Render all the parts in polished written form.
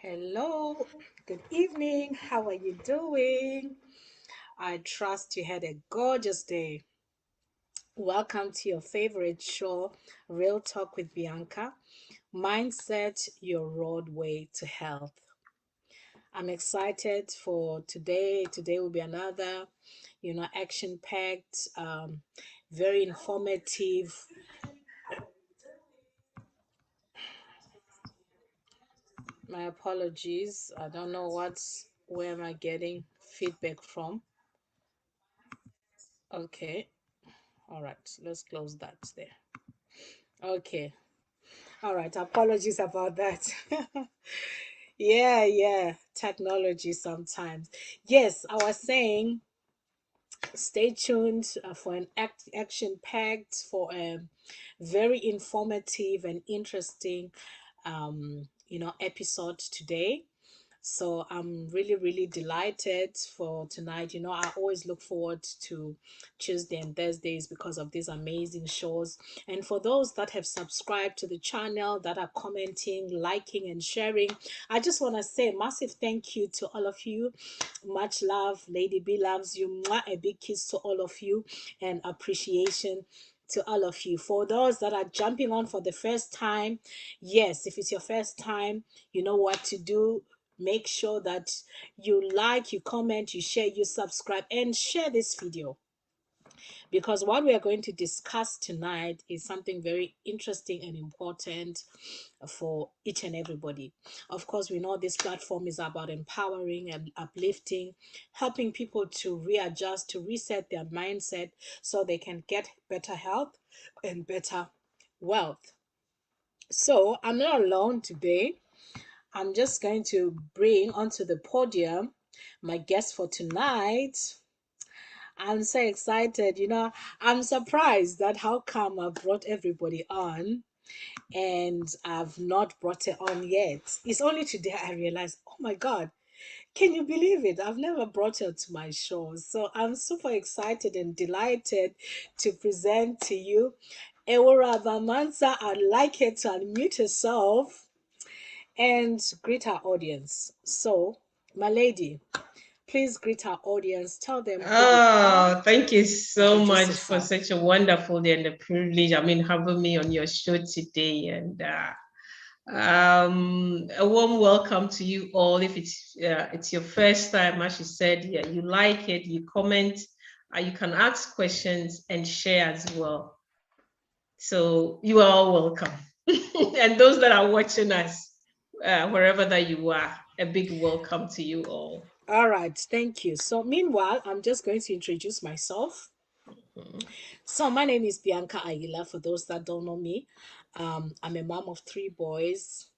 Hello, good evening. How are you doing? I trust you had a gorgeous day. Welcome to your favorite show, Real Talk with Bianca. Mindset, your roadway to health. I'm excited for today. Today will be another, action-packed, very informative. My apologies. I don't know where am I getting feedback from. Okay. All right, let's close that there. Okay. All right. Apologies about that. Yeah. Technology sometimes. Yes, I was saying stay tuned for an action packed, for a very informative and interesting, episode today. So I'm really delighted for tonight. I always look forward to Tuesday and Thursdays because of these amazing shows. And for those that have subscribed to the channel, that are commenting, liking, and sharing, I just want to say a massive thank you to all of you. Much love. Lady B loves you. Mwah. A big kiss to all of you and appreciation to all of you. For those that are jumping on for the first time, yes, if it's your first time, you know what to do. Make sure that you like, you comment, you share, you subscribe, and share this video, because what we are going to discuss tonight is something very interesting and important for each and everybody. Of course, we know this platform is about empowering and uplifting, helping people to readjust, to reset their mindset so they can get better health and better wealth. So I'm not alone today. I'm just going to bring onto the podium my guest for tonight. I'm so excited. I'm surprised that how come I brought everybody on and I've not brought it on yet. It's only today I realized, oh my God, can you believe it? I've never brought her to my show. So I'm super excited and delighted to present to you Ewurababena. I'd like her to unmute herself and greet our audience. So, my lady, please greet our audience. Tell them who you are. Oh, thank you so Introduce much for yourself. such a wonderful day and a privilege. Having me on your show today, and a warm welcome to you all. If it's your first time, as you said, yeah, you like it, you comment, you can ask questions and share as well. So you are all welcome, and those that are watching us, wherever that you are, a big welcome to you all. All right, thank you. So, meanwhile, I'm just going to introduce myself. Mhm. So, my name is Bianca Aguila. For those that don't know me, I'm a mom of three boys.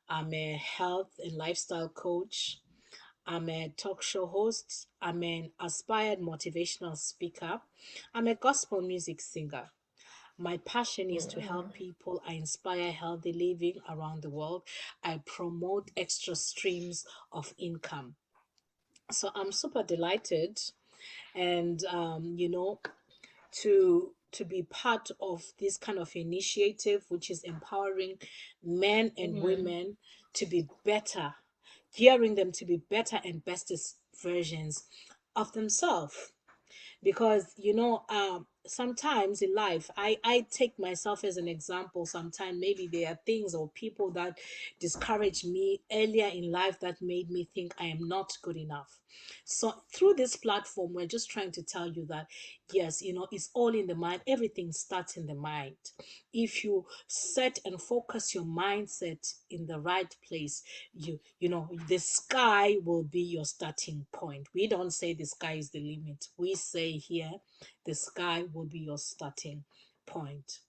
I'm a health and lifestyle coach. I'm a talk show host. I'm an aspired motivational speaker. I'm a gospel music singer. My passion is to help people. I inspire healthy living around the world. I promote extra streams of income. So I'm super delighted and to be part of this kind of initiative, which is empowering men and Amen. women to be better, gearing them to be better and bestest versions of themselves. Because sometimes in life, I take myself as an example. Sometimes maybe there are things or people that discouraged me earlier in life that made me think I am not good enough. So through this platform, we're just trying to tell you that yes, it's all in the mind. Everything starts in the mind. If you set and focus your mindset in the right place, the sky will be your starting point. We don't say the sky is the limit. We say here the sky will be your starting point.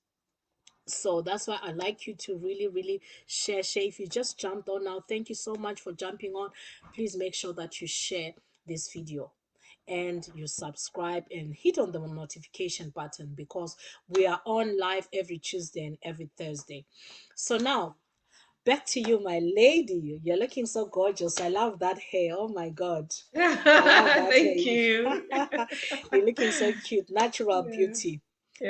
So that's why I like you to really share. If you just jumped on now, thank you so much for jumping on. Please make sure that you share this video and you subscribe and hit on the notification button, because we are on live every Tuesday and every Thursday. So now back to you, my lady. You're looking so gorgeous. I love that hair. Oh my God. I love that Thank hair. you. You're looking so cute. Natural Yeah. beauty.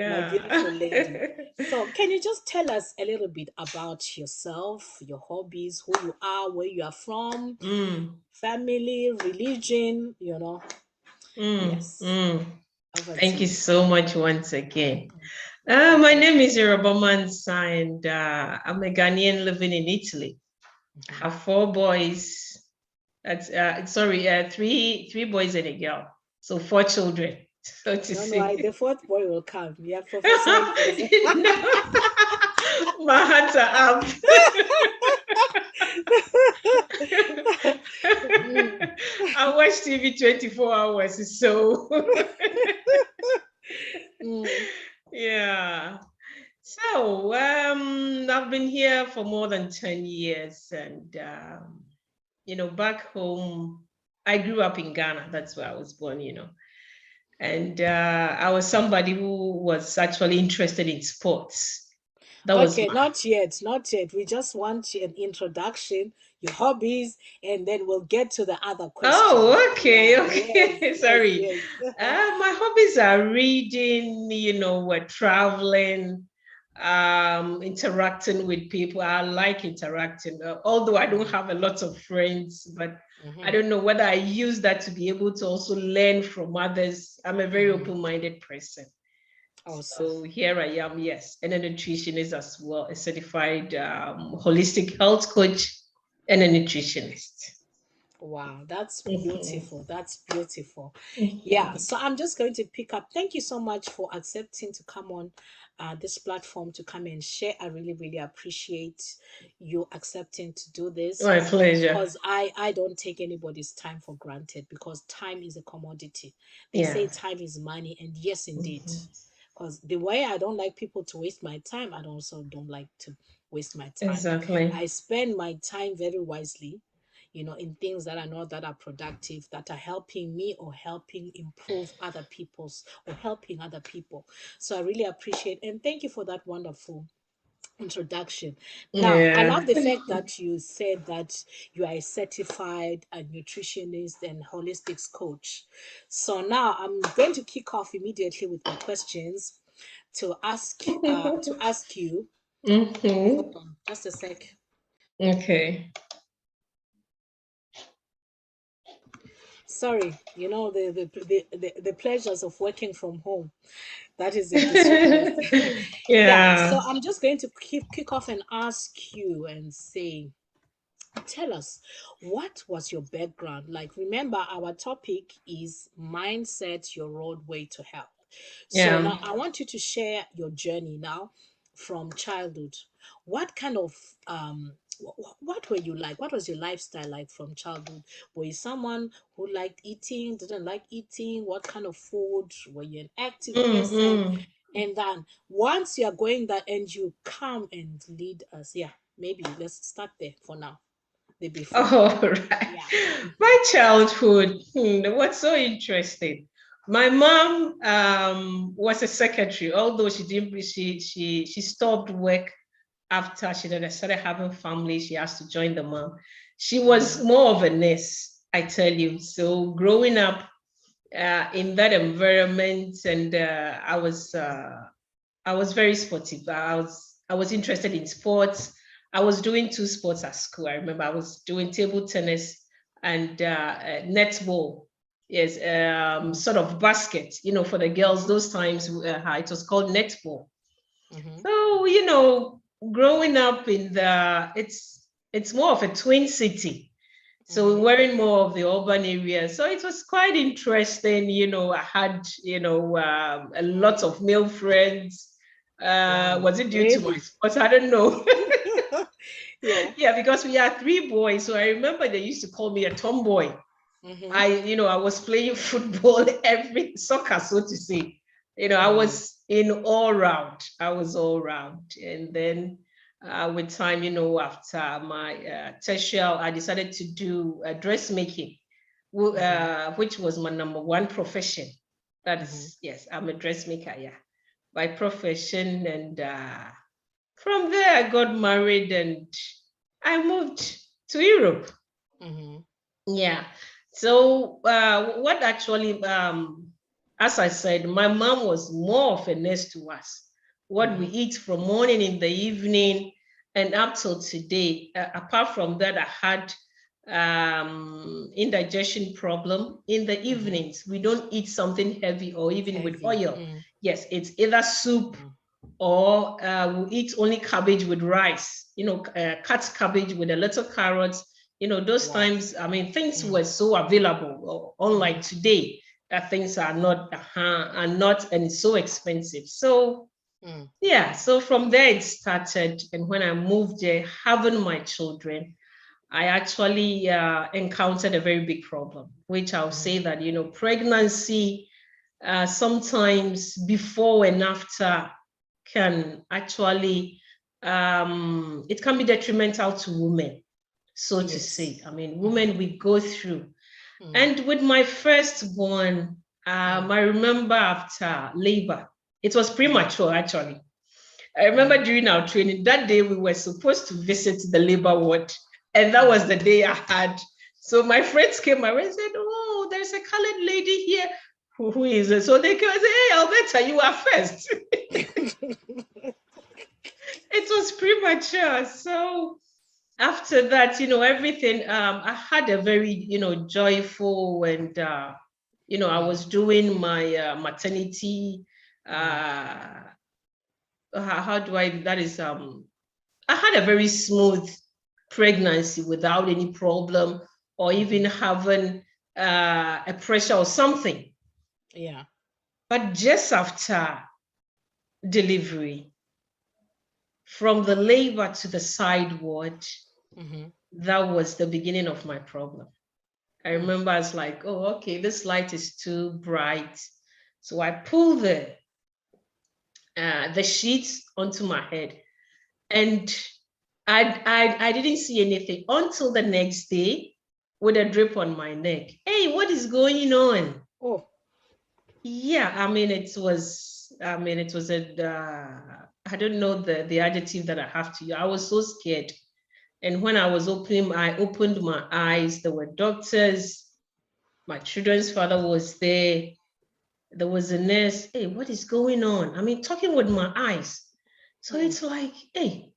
My Yeah. beautiful lady. So, can you just tell us a little bit about yourself, your hobbies, who you are, where you are from, Mm, family, religion, you know? Yes, mm. over to Thank you you. so much once again. My My pleasure. name is Mansa, and I'm a Ghanaian living in Italy. I Mhm. have four boys. That's sorry, three boys and a girl. So four children, so to No, no, the say. fourth boy will come. You are prophesying things. No, my hands are up. Mm. I watch TV 24 hours, so Mm. yeah. So I've been here for more than 10 years, and back home, I grew up in Ghana. That's where I was born. And I was somebody who was actually interested in sports. That was Okay, my. not yet, not yet. We just want an introduction, your hobbies, and then we'll get to the other questions. Oh, Yeah, okay, yes, okay. yes, Sorry. yes. My hobbies are reading, traveling, interacting with people. I like interacting, although I don't Mhm, have a lot of friends, but I mhm, don't know whether I use that to be able to also learn from others. I'm a very mhm. open-minded person. Awesome. So here I am, yes, and a nutritionist as well, a certified holistic health coach and a nutritionist. Wow, that's Mhm. beautiful. That's beautiful. Yeah, Mhm. so I'm just going to pick up. Thank you so much for accepting to come on this platform to come and share. I really, really appreciate you accepting to do this My pleasure. because I don't take anybody's time for granted because time is a commodity. They Yeah. say time is money, and yes, indeed. Mhm. Because the way I don't like people to waste my time, I also don't like to waste my time. I Exactly. spend my time very wisely, in things that are not that are productive, that are helping me or helping improve other people's or helping other people. So I really appreciate and thank you for that wonderful introduction. Now, I Yeah. love the fact that you said that you are a certified nutritionist and holistics coach. So now I'm going to kick off immediately with my questions to ask you. Hmm. Hold on, just a sec. Okay. Sorry, the pleasures of working from home. That is the sweetness. Yeah. So Yeah. I'm just going to kick off and ask you and say, tell us, what was your background? Like, remember, our topic is mindset, your roadway to health. So Yeah. now I want you to share your journey now from childhood. What kind of what were you like? What was your lifestyle like from childhood? Were you someone who liked eating, didn't like eating? What kind of food? Were you an active person? Mm-mm. And then once you are going that and you come and lead us, yeah, maybe let's start there for now. The before. Oh, right. Yeah. My childhood, what's so interesting. My mom was a secretary, although she didn't she stopped work after she started having family. She has to join the mom. She was Mm-hmm. more of a nurse, I tell you. So growing up in that environment, and I was very sportive. I was interested in sports. I was doing two sports at school. I remember I was doing table tennis and netball. Yes, sort of basket. For the girls, Mm-hmm. those times it was called netball. Mm-hmm. So growing up in it's more of a twin city. So Mm-hmm. we're in more of the urban area. So it was quite interesting. I had, a lot of male friends. Wow. Was it due to my Really? sports? I don't know. Yeah. Yeah, because we are three boys. So I remember they used to call me a tomboy. Mm-hmm. I was playing football, every soccer, so to say. I Wow. was in all round. I was all round. And then with time, after my tertiary, I decided to do dressmaking, Mm-hmm. which was my number one profession. That Mm-hmm. is, yes, I'm a dressmaker, yeah, by profession. And from there, I got married and I moved to Europe. Mm-hmm. Yeah. So what actually as I said, my mom was more of a nurse to us. What we eat from morning in the evening and up till today. Apart from that, I had indigestion problem in the evenings. We don't eat something heavy or even with oil. Yes, it's either soup or we'll eat only cabbage with rice, cut cabbage with a little carrots. Those times, I mean, things were so available, unlike today, that things are not, and it's so expensive. So yeah, so from there it started. And when I moved there, having my children, I actually encountered a very big problem, which I'll say that, pregnancy, sometimes before and after can actually, it can be detrimental to women, so to say. I mean, women, we go through. And with my firstborn, I remember after labor, it was premature actually. I remember during our training, that day we were supposed to visit the labor ward. And that was the day I had. So my friends came my way and said, oh, there's a colored lady here. Who is it? So they came and said, hey, Alberta, you are first. It was premature. So after that, everything, I had a very, joyful and, I was doing my maternity, how do I, that is, I had a very smooth pregnancy without any problem or even having a pressure or something. Yeah. But just after delivery, from the labor to the side ward, that was the beginning of my problem. I remember I was like, oh, okay, this light is too bright. So I pulled the sheets onto my head, and I didn't see anything until the next day with a drip on my neck. Hey, what is going on? Oh. Yeah, I mean, it was I don't know the adjective that I have to use. I was so scared. And when I opened my eyes, there were doctors. My children's father was there. There was a nurse. Hey, what is going on? I mean, talking with my eyes. So it's like, hey.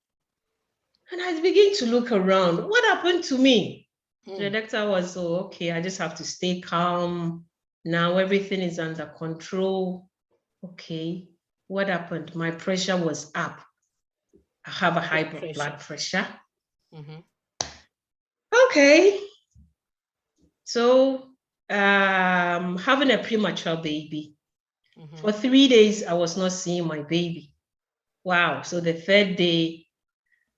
And I begin to look around. What happened to me? The doctor was, okay, I just have to stay calm. Now everything is under control. Okay, what happened? My pressure was up. I have a high blood pressure. Okay. So having a premature baby. For 3 days, I was not seeing my baby. Wow. So the third day,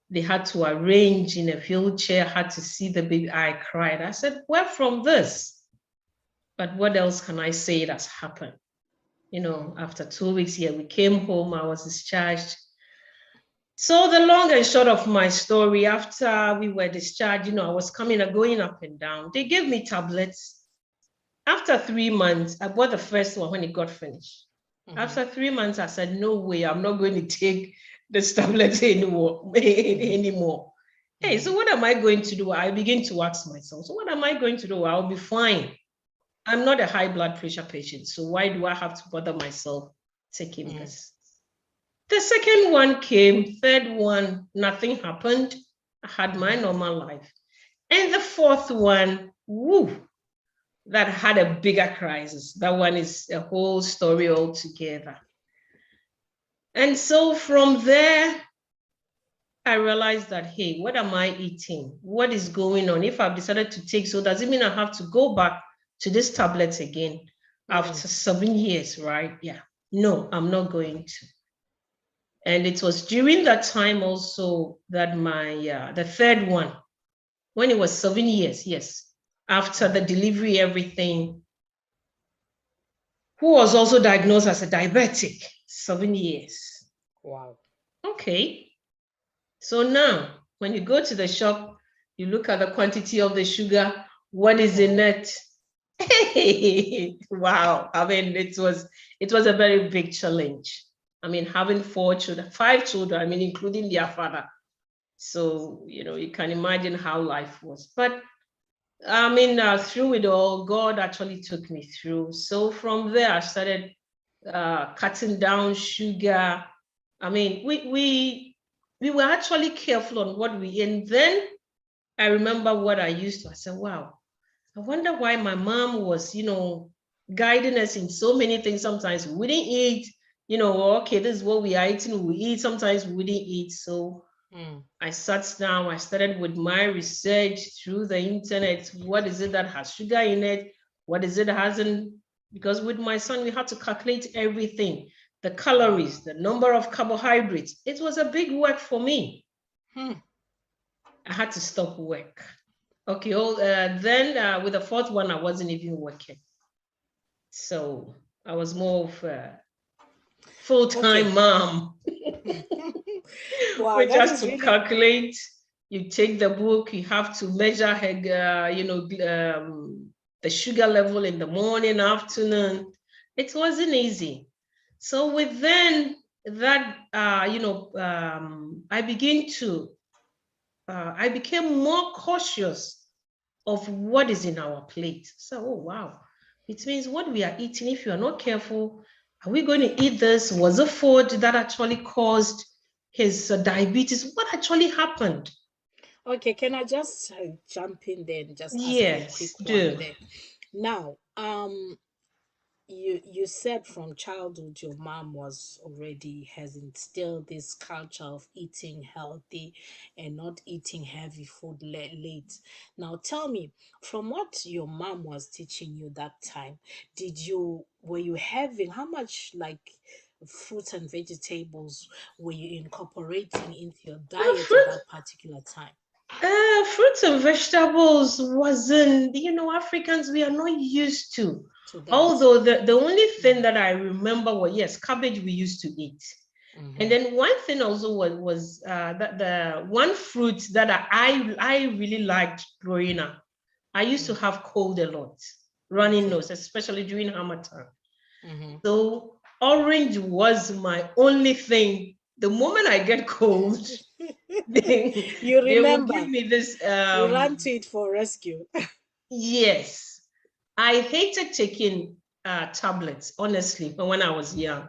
they had to arrange in a wheelchair, had to see the baby. I cried. I said, where from this? But what else can I say that's happened? After 2 weeks here, we came home, I was discharged. So the long and short of my story, after we were discharged, I was coming and going up and down. They gave me tablets. After 3 months, I bought the first one when it got finished. After 3 months, I said, no way, I'm not going to take this tablet anymore. Hey, so what am I going to do? I begin to ask myself, so what am I going to do? I'll be fine. I'm not a high blood pressure patient, so why do I have to bother myself taking this? The second one came, third one, nothing happened. I had my normal life. And the fourth one, that had a bigger crisis. That one is a whole story altogether. And so from there, I realized that, hey, what am I eating? What is going on? If I've decided to take, so does it mean I have to go back to this tablet again after 7 years, right? Yeah. No, I'm not going to. And it was during that time also that my, the third one, when it was 7 years, yes, after the delivery, everything, who was also diagnosed as a diabetic, 7 years. Wow. Okay. So now, when you go to the shop, you look at the quantity of the sugar, what is in it? Hey, wow. I mean, it was a very big challenge. I mean, having 5 children, I mean, including their father. So, you can imagine how life was. But I mean, through it all, God actually took me through. So from there, I started cutting down sugar. I mean, we were actually careful on what we, and then I remember what I used to. I said, wow, I wonder why my mom was, guiding us in so many things. Sometimes we didn't eat, okay, this is what we are eating, we eat. Sometimes we didn't eat. So I sat down, I started with my research through the internet. What is it that has sugar in it? What is it that hasn't? Because with my son, we had to calculate everything, the Wow. calories, the number of carbohydrates. It was a big work for me. Hmm. I had to stop work. Okay, then with the fourth one, I wasn't even working. So I was more of a full-time Okay. mom. Wow, We that just is to really calculate. You take the book, you have to measure her, the sugar level in the morning, afternoon. It wasn't easy. So within that, I became more cautious of what is in our plate. So, oh wow, it means what we are eating, if you are not careful, are we going to eat this? Was it food that actually caused his diabetes? What actually happened? okay. Can I just jump in there and just ask you a Yes, quick one do. there? Now, you said from childhood your mom was already has instilled this culture of eating healthy and not eating heavy food late. Now tell me, from what your mom was teaching you that time, were you having how much like fruits and vegetables were you incorporating into your diet at Fruit, that particular time? fruits and vegetables wasn't, Africans, we are not used to. To that. Although the only thing Mm, that I remember was, yes, cabbage we used to eat. And mm-hmm, then one thing also was that the one fruit that I really liked growing up. I used to mm, have cold a lot, running okay. nose, especially during Hamatan. Mm-hmm. So orange was my only thing. The moment I get cold, You they will give remember, me this. you ran to it for rescue. Yes, I hated taking tablets. Honestly, when I was young,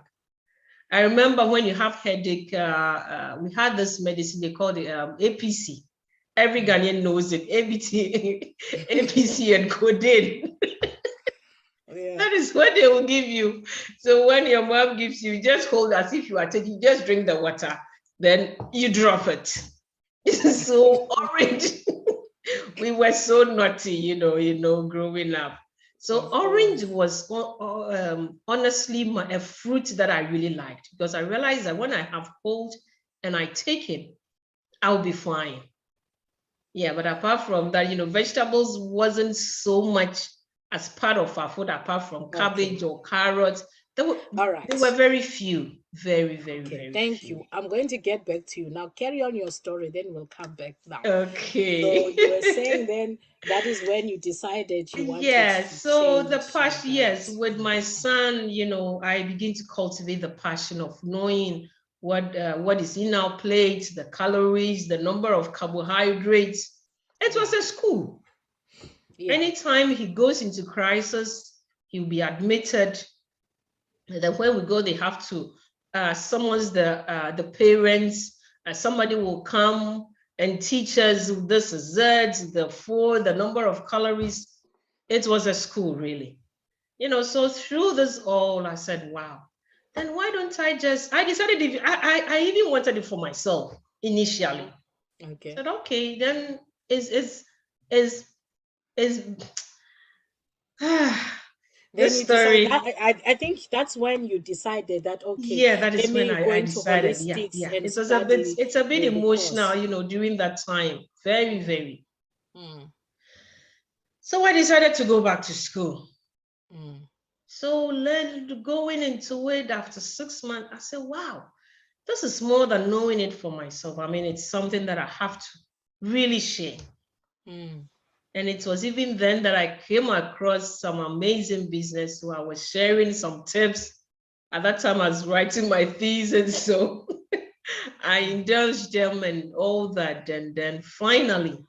I remember when you have headache. We had this medicine they called it APC. Every Mm. Ghanaian knows it. ABT, APC, and codeine. Yeah. That is what they will give you. So when your mom gives you, just hold as if you are taking, just drink the water, then you drop it. So orange, we were so naughty, growing up. So Of orange course. was honestly a fruit that I really liked because I realized that when I have cold and I take it, I'll be fine. Yeah, but apart from that, vegetables wasn't so much as part of our food, apart from cabbage Okay. or carrots. There were, All there were right. very few, very, very, Okay. very Thank few. you. I'm going to get back to you now. Carry on your story, then we'll come back now. So Okay. you were saying then that is when you decided you wanted to Yes, so the change your passion, yes, diet. with my son, I begin to cultivate the passion of knowing what is in our plate, the calories, the number of carbohydrates. It was Yeah. a school. Yeah. Anytime he goes into crisis, he'll be admitted. And then when we go, they have to summons the parents. Somebody will come and teach us this is it, the food, the number of calories. It was a school, really. So through this all, I said, wow. Then why don't I decided if I even wanted it for myself initially. Mm-hmm. I Okay. said, okay, then is is Then this you decide that story. I think that's when you decided that okay, Yeah, that let is when me go I into decided. Yeah, holistics yeah. and It was a bit, study it's a bit the emotional, course. during that time. Very, Mm, very. mm, So I decided to go back to school. mm, So going into it after 6 months, I said, wow, this is more than knowing it for myself. I mean, it's something that I have to really share. mm. And it was even then that I came across some amazing business. So I was sharing some tips. At that time, I was writing my thesis. So I indulged them and all that. And then finally,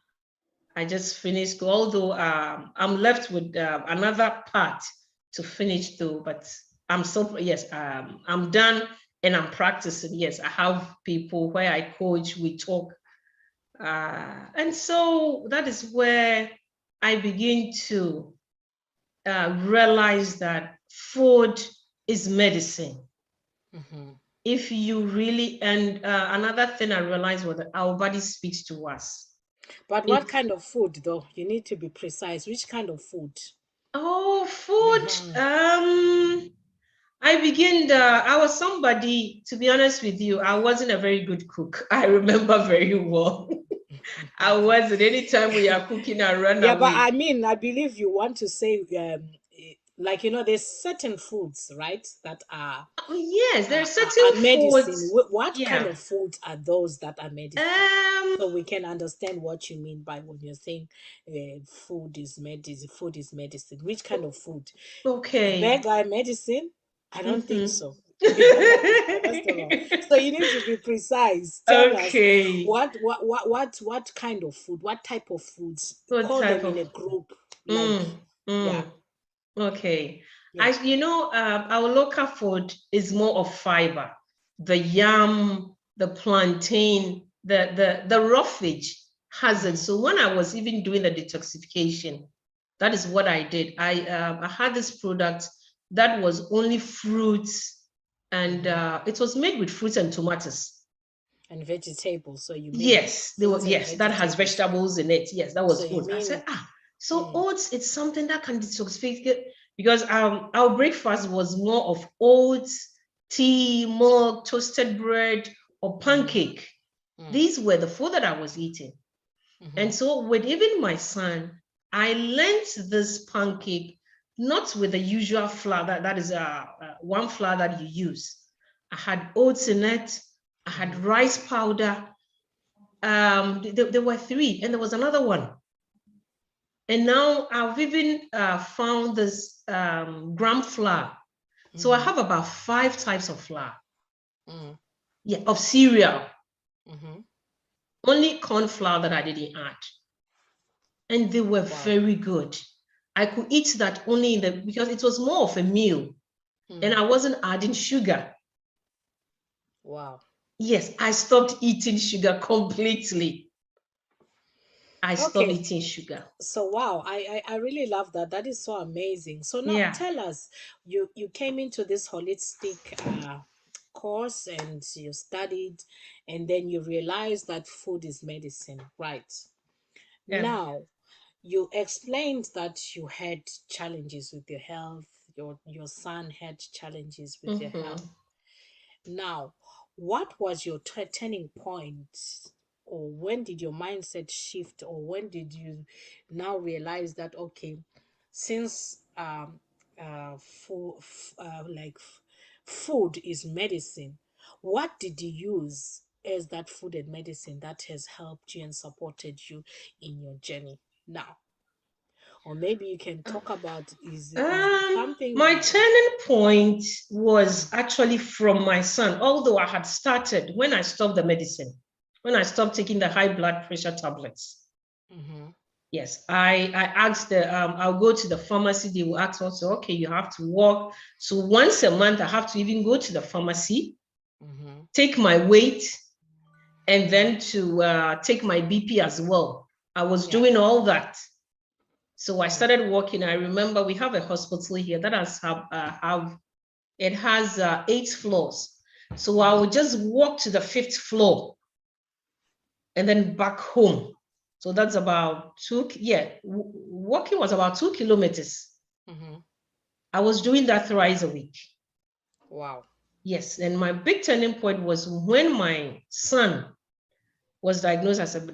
I just finished, although I'm left with another part to finish though, but I'm still, yes, I'm done and I'm practicing. Yes, I have people where I coach, we talk. And so that is where I begin to realize that food is medicine. Mm-hmm. If you really, and another thing I realized was that our body speaks to us. But what If, kind of food, though? You need to be precise. Which kind of food? oh, food, Mm-hmm. I was somebody, to be honest with you, I wasn't a very good cook. I remember very well. I wasn't. Anytime we are cooking, I run Yeah, but I away. mean, I believe you want to say, like, there's certain foods, right, that Oh, yes, there are are certain medicine. foods. What kind Yeah. of foods are those that are medicine? Um, So we can understand what you mean by when you're saying food is medicine. Food is medicine. Which kind of food? okay. Burger medicine? I don't think Mm-hmm. so. That is cholesterol. So you need to be precise. Tell us Okay. what kind of food, what type of foods. What Call type them of in a group. Like, mm, yeah, mm, okay. yeah. Our local food is more of fiber. The yam, the plantain, the roughage has it. Mm-hmm, So when I was even doing the detoxification, that is what I did. I had this product that was only fruits, and mm-hmm. it was made with fruits and tomatoes. And vegetables. So you mean Yes, they were, fruits and yes, that has vegetables. vegetables in it. Yes, that So was you oats. I said, mean so mm, oats, it's something that can detoxify because our breakfast was more of oats, tea, milk, toasted bread, or mm-hmm, pancake. mm, These were the food that I was eating. mm-hmm, And so with even my son, I learned this pancake not with the usual flour, that is one flour that you use. I had oats in it, I had mm-hmm. rice powder, there were three, and there was another one. And now I've even found this gram flour. So I Mm-hmm. have about 5 types of flour. Mm, Yeah, of cereal. mm-hmm. Only corn flour that I didn't add. And they were Wow. very good. I could eat that only because it was more of a meal and Mm, I wasn't adding sugar. wow. Yes, I stopped eating sugar completely. I stopped Okay. eating sugar. So wow, I really love that. That is so amazing. So now Yeah. tell us, you came into this holistic course and you studied, and then you realized that food is medicine, right? Yeah. Now you explained that you had challenges with your health. Your son had challenges with your health. Mm-hmm. Now, what was your turning point, or when did your mindset shift, or when did you now realize that okay, since food is medicine, what did you use as that food and medicine that has helped you and supported you in your journey now? Or maybe you can talk about is My something. turning point Mm, was actually from my son, although I had started when I stopped the medicine, when I stopped taking the high blood pressure tablets. mm-hmm, Yes, I asked I'll go to the pharmacy, they will ask us, okay, you have to walk. So once a month, I have to even go to the pharmacy, mm-hmm, take my weight, and mm-hmm. then to take my BP as well. I was Yeah. doing all that. So I Mm, started walking. I remember we have a hospital here that have it has 8 floors. So I mm-hmm. would just walk to the 5th floor and then back home. So that's about walking was about 2 kilometers. Mm-hmm. I was doing that thrice a week. Wow. Yes. And my big turning point was when my son was diagnosed as a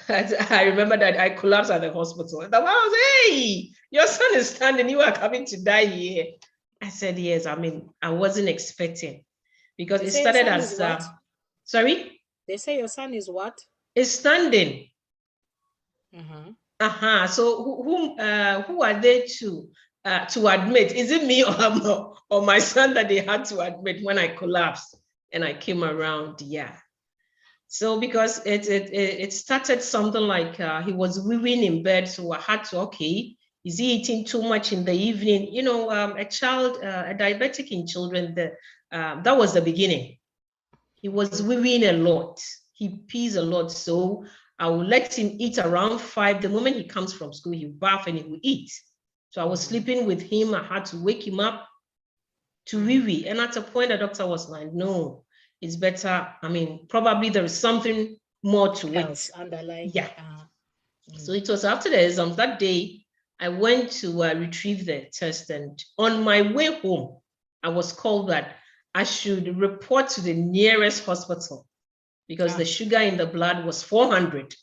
I remember that I collapsed at the hospital. And the man was, hey, your son is standing, you are coming to die here. I said, yes. I mean, I wasn't expecting because They it say your started son is as, what? sorry, They say your son is what? it's standing. Mm-hmm. So who are they to admit? Is it me or my son that they had to admit when I collapsed and I came around? Yeah. So because it started something like he was weaving in bed, so I had to, okay, is he eating too much in the evening? You know, a child, a diabetic in children, that was the beginning. He was weaving a lot. He pees a lot. So I will let him eat around 5. The moment he comes from school, he'll bath and he will eat. So I was sleeping with him. I had to wake him up to wee. And at a point, the doctor was like, no, it's better. I mean, probably there is something more to it. Underlying. Yeah. So it was after the exams that day, I went to retrieve the test. And on my way home, I was called that I should report to the nearest hospital because the sugar in the blood was 400.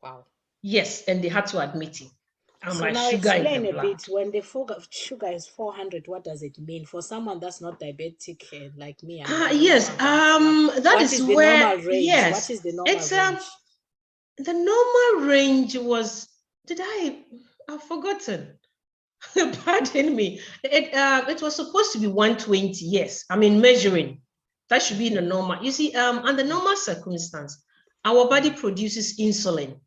Wow. Yes, and they had to admit him. I'm so like, now sugar in explain the a blood. bit, when the sugar is 400, what does it mean for someone that's not diabetic like me? I mean, I don't Yes, know about that what is the where, normal range? yes, What is the normal it's range? the normal range was, I've forgotten. Pardon me. It was supposed to be 120. Yes, I mean measuring. That should be in the normal. You see, under normal circumstance, our body produces insulin.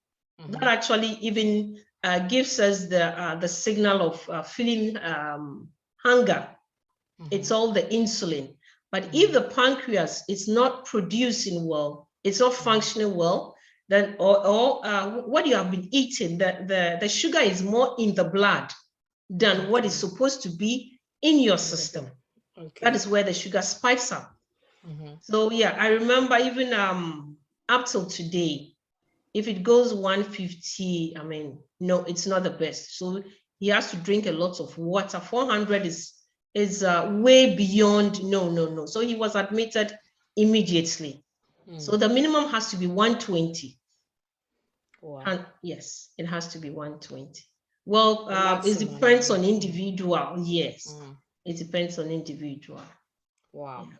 That actually even gives us the signal of feeling hunger. It's all the insulin. But if the pancreas is not producing well, it's not functioning well, then or what you have been eating, the sugar is more in the blood than what is supposed to be in your system. That is where the sugar spikes up. So yeah, I remember even up till today, if it goes 150, I mean, no, it's not the best. So he has to drink a lot of water. 400 is way beyond no. So he was admitted immediately. So the minimum has to be 120. Wow. And yes, it has to be 120. Well, it depends on individual. Yes, it depends on individual. Wow. Yeah.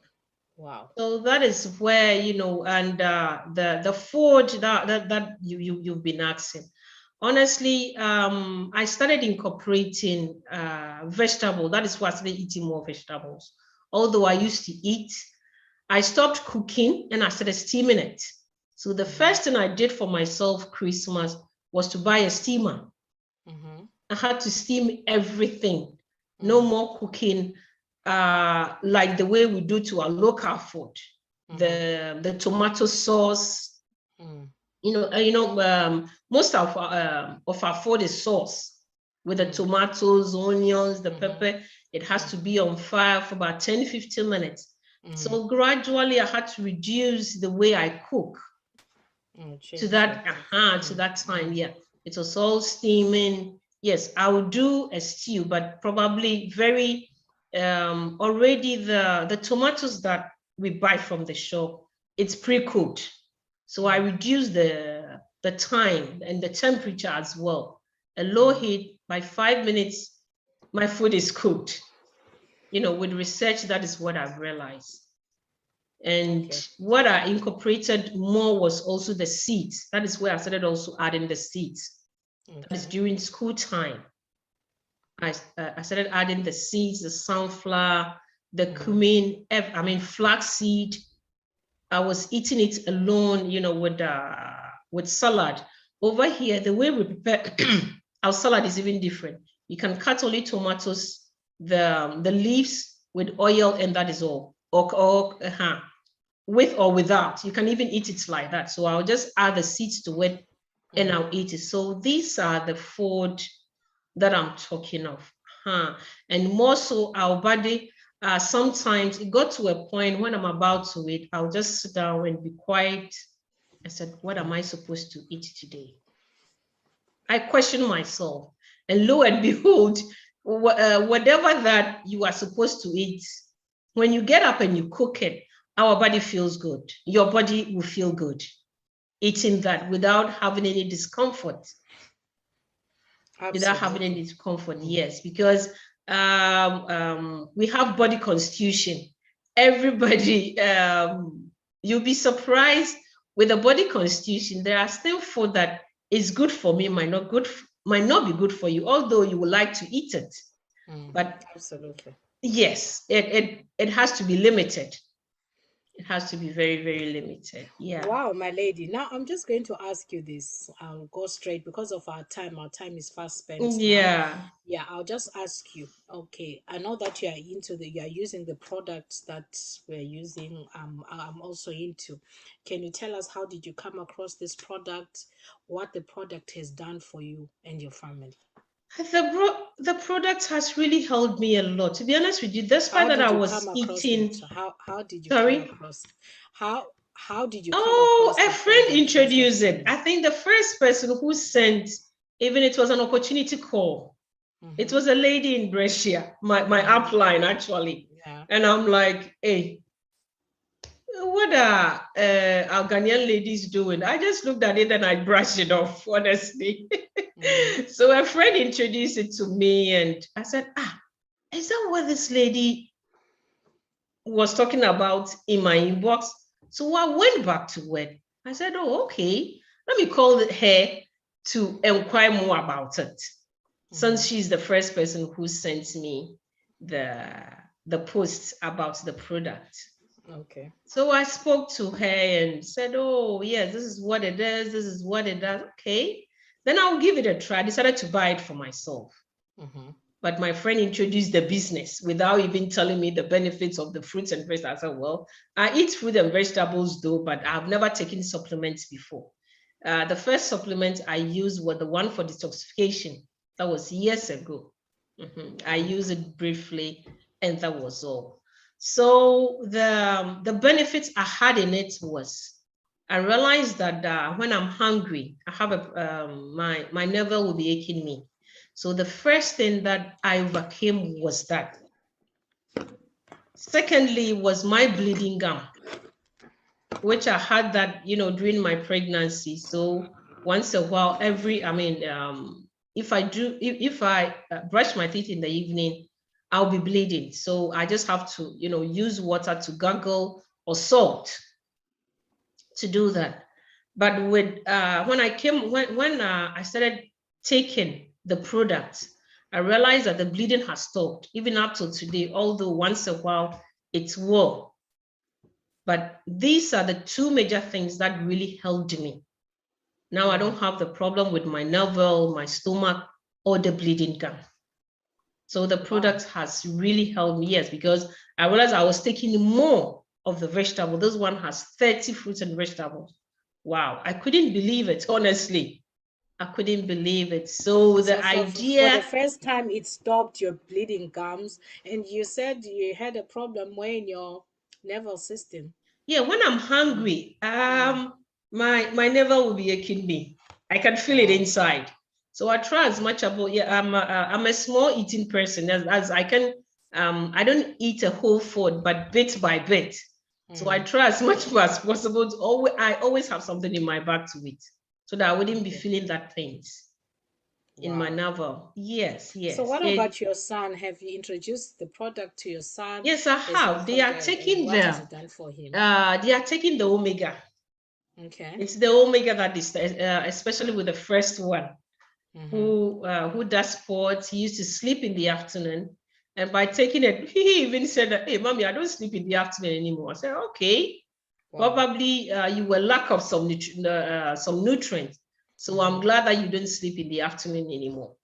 Wow. So that is where, and the food that you've been asking. Honestly, I started incorporating vegetable. That is why I started eating more vegetables. Although I used to eat, I stopped cooking and I started steaming it. So the first thing I did for myself Christmas was to buy a steamer. I had to steam everything. No more cooking like the way we do to our local food. The tomato sauce. Most of our food is sauce with the tomatoes, onions, the pepper. It has to be on fire for about 10-15 minutes. So gradually I had to reduce the way I cook to that time. Yeah, it was all steaming. Yes, I would do a stew, but probably very already the tomatoes that we buy from the shop, it's pre-cooked. So I reduce the time and the temperature as well. A low heat, by 5 minutes, my food is cooked. With research, that is what I've realized. And what I incorporated more was also the seeds. That is where I started also adding the seeds. That is during school time. I started adding the seeds, the sunflower, the cumin, flaxseed. I was eating it alone, with salad. Over here, the way we prepare our salad is even different. You can cut only tomatoes, the leaves with oil, and that is all. With or without. You can even eat it like that. So I'll just add the seeds to it and I'll eat it. So these are the food that I'm talking of. And more so our body, sometimes it got to a point when I'm about to eat, I'll just sit down and be quiet. I said, what am I supposed to eat today? I question myself, and lo and behold, whatever that you are supposed to eat, when you get up and you cook it, our body feels good. Your body will feel good eating that without having any discomfort. Absolutely. Without having any discomfort, yes, because we have body constitution. Everybody, you'll be surprised with the body constitution. There are still food that is good for me, might not be good for you, although you would like to eat it. But absolutely, yes, it has to be limited. It has to be very, very limited. Yeah. Wow, my lady. Now I'm just going to ask you this. I'll go straight because of our time. Our time is fast spent now. Yeah. Yeah, I'll just ask you. Okay, I know that you are using the products that we're using. I'm also into. Can you tell us how did you come across this product? What the product has done for you and your family? The product has really helped me a lot. To be honest with you, despite How that did I you was come across it? eating, How did you come sorry. across how did you come Oh, across a the friend product as your introduced it. family? I think the first person who sent, even it was an opportunity call. It Mm-hmm. was a lady in Brescia, my Mm-hmm. upline actually. Yeah. And I'm like, hey, what are our Ghanaian ladies doing? I just looked at it and I brushed it off, honestly. Mm-hmm. So a friend introduced it to me and I said, is that what this lady was talking about in my inbox? So I went back to work. I said, oh, okay. Let me call her to inquire more about it. Mm-hmm. Since she's the first person who sent me the post about the product. Okay. So I spoke to her and said, oh, yes, this is what it is. This is what it does. Okay. Then I'll give it a try. I decided to buy it for myself. Mm-hmm. But my friend introduced the business without even telling me the benefits of the fruits and vegetables. I said, well, I eat fruit and vegetables though, but I've never taken supplements before. The first supplement I used was the one for detoxification. That was years ago. I used it briefly, and that was all. So the benefits I had in it was I realized that when I'm hungry, I have my navel will be aching me. So the first thing that I overcame was that. Secondly, was my bleeding gum, which I had that, during my pregnancy. So once a while, if I brush my teeth in the evening, I'll be bleeding. So I just have to, use water to gargle or salt to do that. But when I started taking the product, I realized that the bleeding has stopped, even up to today, although once a while it will. But these are the two major things that really helped me. Now I don't have the problem with my navel, my stomach, or the bleeding gum. So the Wow. product has really helped me, yes, because I realized I was taking more of the vegetable. This one has 30 fruits and vegetables. Wow, I couldn't believe it, honestly. I couldn't believe it. So So the for the idea, first time, it stopped your bleeding gums, and you said you had a problem where in your nervous system. yeah, when I'm Mm. hungry, Mm. my navel will be aching me. I can feel it Wow. inside. So I try as much about, yeah, I'm a small eating person as I can. I don't eat a whole food, but bit by bit. So I Mm. try as much as possible to I always have something in my bag to eat, so that I wouldn't be Okay. feeling that pains in my Wow. navel. Yes, So yes. what about your son? Have you introduced the product to your son? Yes, I Has he have. They come are there, and taking what has the it done for him? omega. Okay. It's the omega that is, especially with the first one, Mm-hmm. who does sports. He used to sleep in the afternoon, and by taking it, he even said that, "Hey, mommy, I don't sleep in the afternoon anymore." I said, "Okay, Wow. probably you were lack of some nutrients. So I'm Mm-hmm. glad that you don't sleep in the afternoon anymore."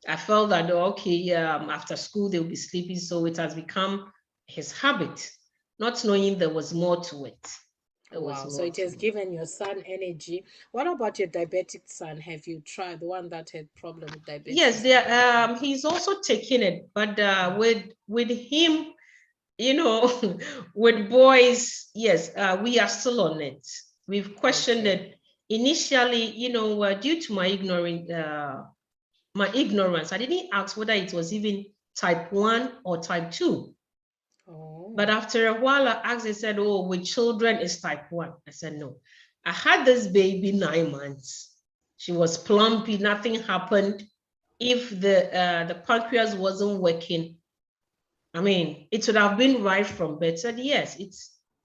I felt that, okay, after school they'll be sleeping, so it has become his habit, not knowing there was more to it. There was Wow. So more it to has it. given your son energy. What about your diabetic son? Have you tried the one that had problem with Yes, diabetes? there. He's also taking it, but with him, you know, with boys, yes, we are still on it. We've questioned Okay. it initially, due to my ignorance. I didn't ask whether it was even type 1 or type 2. But Oh. after a while, I asked, they said, oh, with children, it's type 1. I said, no. I had this baby 9 months. She was plumpy, nothing happened. If the pancreas wasn't working, I mean, it would have been right from birth. Said, yes,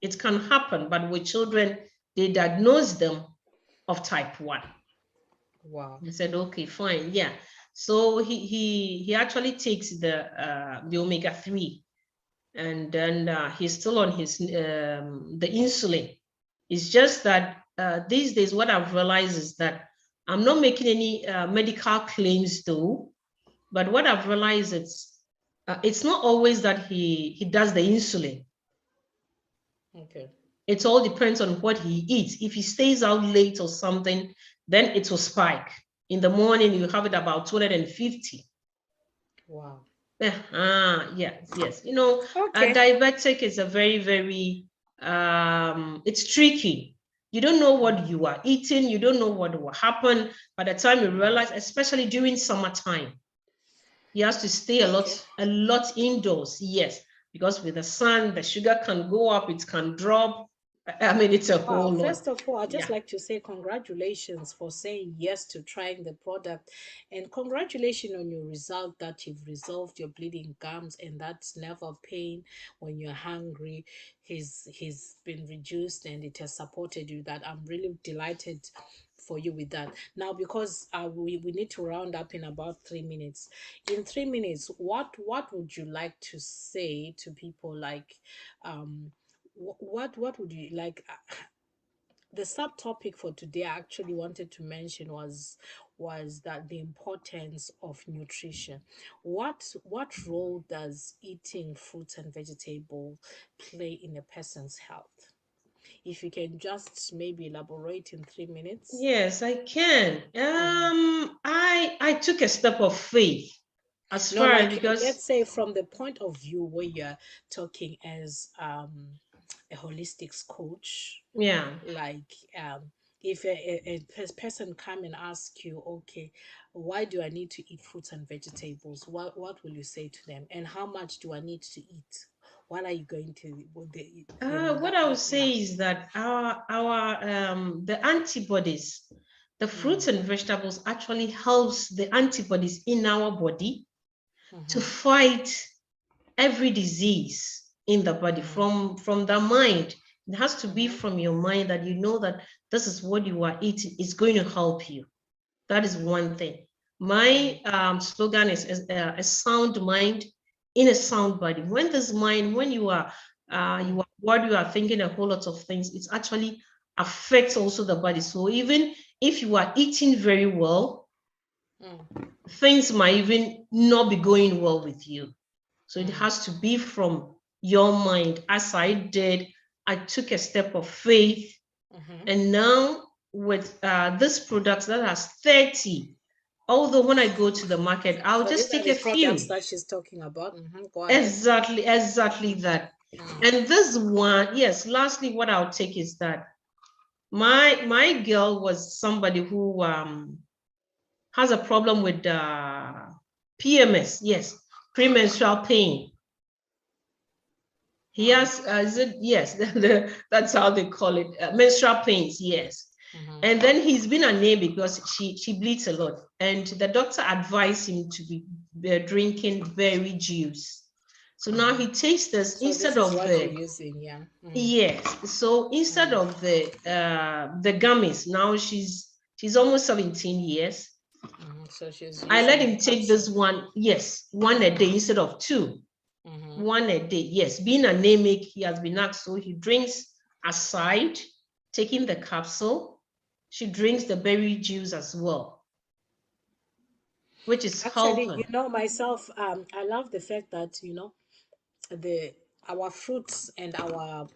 it can happen, but with children, they diagnose them of type 1. Wow. I said, okay, fine, yeah. So he actually takes the omega 3. and then he's still on his the insulin. It's just that these days what I've realized is that I'm not making any medical claims though, but what I've realized is it's not always that he does the insulin. Okay. It all depends on what he eats. If he stays out late or something, then it will spike. In the morning, you have it about 250. Wow. Yes, yes. You know, Okay. diabetic is a very, very, it's tricky. You don't know what you are eating. You don't know what will happen. By the time you realize, especially during summertime, he has to stay Okay. a lot indoors. Yes, because with the sun, the sugar can go up, it can drop. I mean, it's a Wow, whole lot. first of all, I'd just Yeah. like to say congratulations for saying yes to trying the product, and congratulations on your result that you've resolved your bleeding gums and that nerve pain when you're hungry. He's been reduced and it has supported you. That I'm really delighted for you with that. Now, because we need to round up in about 3 minutes. In 3 minutes, what would you like to say to people like what would you like the subtopic for today I actually wanted to mention was that the importance of nutrition. What role does eating fruits and vegetables play in a person's health? If you can just maybe elaborate in 3 minutes. Yes, I can. Mm. I took a step of faith as No, far as like because let's say from the point of view where you're talking as a holistics coach, yeah. like if a person come and ask you, okay, why do I need to eat fruits and vegetables, what will you say to them, and how much do I need to eat? What are you going to What I would say is that our the antibodies, the fruits and vegetables actually helps the antibodies in our body to Mm-hmm. fight every disease in the body from the mind. It has to be Mm-hmm. from your mind that you know that this is what you are eating is going to help you. That is one thing. My slogan is a sound mind in a sound body. When this mind, when you are what you are thinking a whole lot of things, it actually affects also the body. So even if you are eating very well, things might even not be going well with you. So it has to be from your mind. As I did, I took a step of faith, Mm-hmm. and now with this product that has 30, although when I go to the market, I'll So just these are take the a products few. that she's talking about. Go ahead. Exactly that. And this one, yes, lastly, what I'll take is that my girl was somebody who has a problem with PMS, yes, premenstrual pain. He has, is it? Yes, that's how they call it, menstrual pains, yes. And then he's been anemic because she bleeds a lot. And the doctor advised him to be drinking berry juice. So now he takes this So this instead is of what you're the, using, yeah. yes. So instead of the gummies, now she's almost 17 years. So she's I let using the him take this capsule. one, yes, one a day instead of two. One a day, yes. Being anemic, he has been asked, so he drinks aside, taking the capsule. She drinks the berry juice as well, which is Actually, helping. myself, I love the fact that the our fruits and our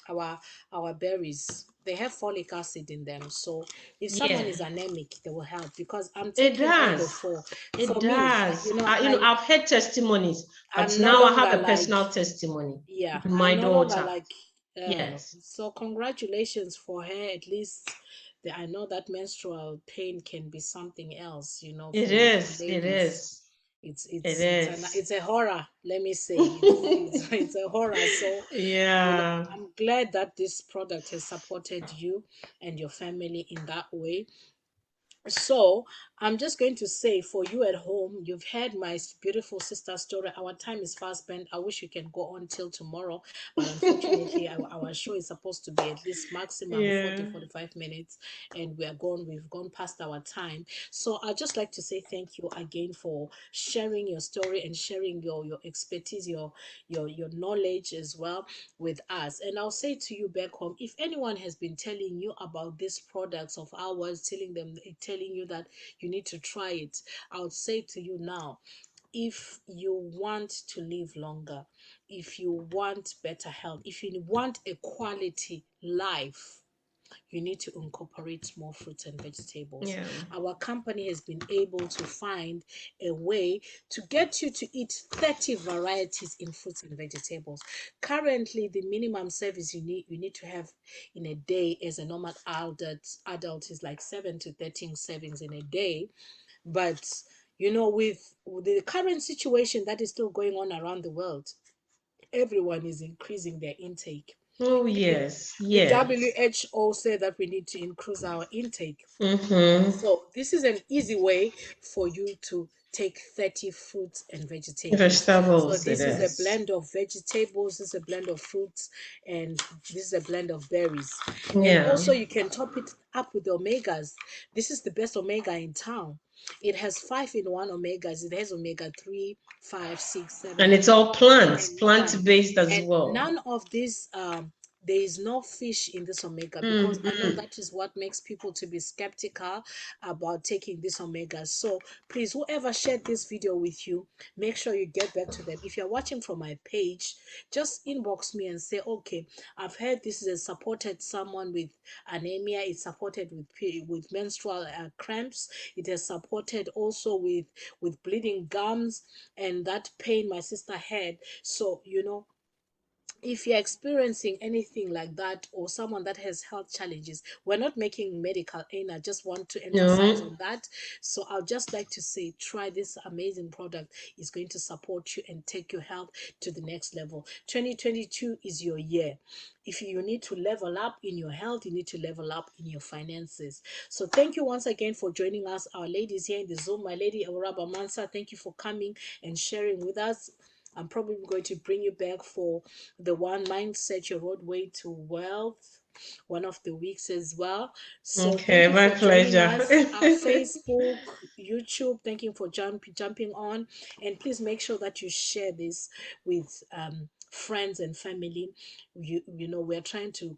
our berries, they have folic acid in them. So if someone Yeah, is anemic, they will help because I'm it taking all the does. four. It For me, does. I've heard testimonies, but I'm no now I have longer a like, personal testimony yeah, with I'm my no longer daughter. like, Yes, so congratulations for her. At least I know that menstrual pain can be something else, it for is. It ladies. is. It's It it's it's an is. it's a horror. Let me say it's a horror. So Yeah. I'm glad that this product has supported you and your family in that way. So I'm just going to say, for you at home, you've heard my beautiful sister's story. Our time is fast spent. I wish we can go on till tomorrow, but unfortunately our show is supposed to be at least maximum Yeah. 40-45 minutes, and we've gone past our time. So I'd just like to say thank you again for sharing your story and sharing your expertise, your knowledge as well with us. And I'll say to you back home, if anyone has been telling you about these products of ours, telling you that you need to try it, I would say to you now, if you want to live longer, if you want better health, if you want a quality life, you need to incorporate more fruits and vegetables. Yeah. Our company has been able to find a way to get you to eat 30 varieties in fruits and vegetables. Currently, the minimum service you need to have in a day as a normal adult is like 7 to 13 servings in a day. But with the current situation that is still going on around the world, everyone is increasing their intake. Oh, Even yes. the Yes. WHO said that we need to increase our intake. Mm-hmm. So this is an easy way for you to take 30 fruits and vegetables. So Vegetables, it this is a is. blend of vegetables, this is a blend of fruits, and this is a blend of berries. And Yeah. also you can top it up with omegas. This is the best omega in town. It has 5-in-1 omegas. It has omega 3, 5, 6, 7, And it's 8, all plants, and 9. plant-based as And well. none of these there is no fish in this omega, because I know Mm-hmm. that is what makes people to be skeptical about taking this omega. So please, whoever shared this video with you, make sure you get back to them. If you're watching from my page, just inbox me and say, okay, I've heard this has supported someone with anemia, it's supported with menstrual cramps, it has supported also with bleeding gums and that pain my sister had. So if you're experiencing anything like that, or someone that has health challenges, we're not making medical aid. I just want to emphasize No. on that. So I'll just like to say, try this amazing product. It's going to support you and take your health to the next level. 2022 is your year. If you need to level up in your health, you need to level up in your finances. So thank you once again for joining us, our ladies here in the Zoom. My lady Ewurababena Mansa, thank you for coming and sharing with us. I'm probably going to bring you back for the one mindset, your roadway to wealth, one of the weeks as well. So thank Okay, you my for joining pleasure. us. Our Facebook, YouTube, thank you for jumping on. And please make sure that you share this with friends and family. We're trying to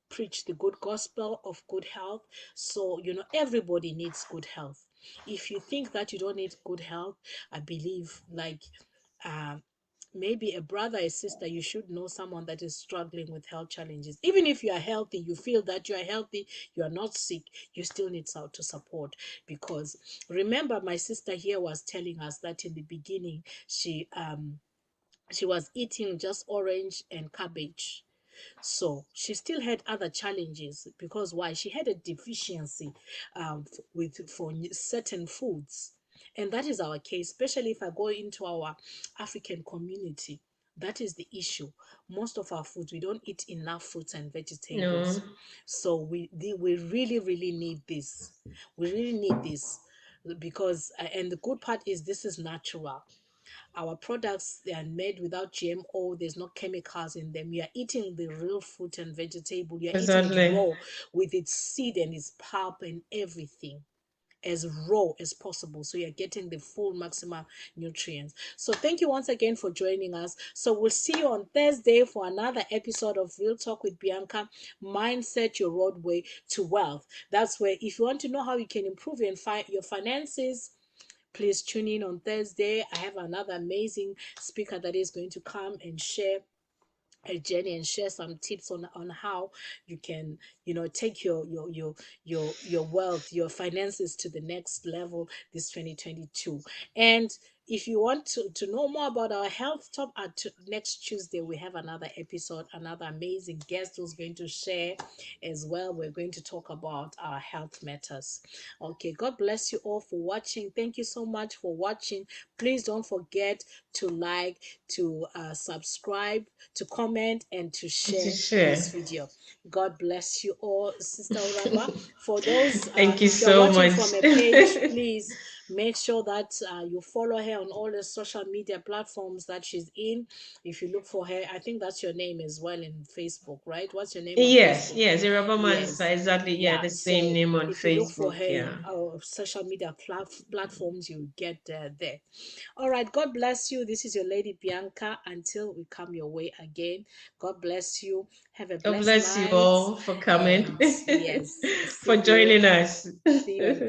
preach the good gospel of good health. So everybody needs good health. If you think that you don't need good health, I believe, like, um, maybe a brother, a sister, you should know someone that is struggling with health challenges. Even if you are healthy, you feel that you are healthy, you are not sick, you still need to support. Because remember, my sister here was telling us that in the beginning, she was eating just orange and cabbage. So she still had other challenges, because why? She had a deficiency with for certain foods, and that is our case. Especially if I go into our African community, that is the issue. Most of our foods, we don't eat enough fruits and No. vegetables. So we really really need this. We really need this, because and the good part is this is natural. Our products, they are made without GMO. There's no chemicals in them. You are eating the real fruit and vegetable. You are eating it Exactly. raw, with its seed and its pulp and everything, as raw as possible, so you're getting the full maximum nutrients. So thank you once again for joining us. So we'll see you on Thursday for another episode of Real Talk with Bianca. Mindset, your roadway to wealth. That's where, if you want to know how you can improve your finances, please tune in on Thursday. I have another amazing speaker that is going to come and share a journey and share some tips on how you can take your wealth, your finances to the next level this 2022. And if you want to know more about our health top, next Tuesday we have another episode, another amazing guest who's going to share as well. We're going to talk about our health matters. Okay, God bless you all for watching. Thank you so much for watching. Please don't forget to like, to subscribe, to comment, and to To share this share. video. God bless you all, Sister Uraba. For those, Thank you if you're so watching from much. a page, please make sure that you follow her on all the social media platforms that she's in. If you look for her, I think that's your name as well in Facebook, right? What's your name on Yes, Facebook? yes, Mansa, Yes. exactly. Yeah, Yeah. the same So name on if you look for Facebook. her in Yeah. our social media platforms, you get there. All right. God bless you. This is your lady Bianca. Until we come your way again, God bless you. Have a God blessed bless you night. all for coming, And yes, for joining us. see you on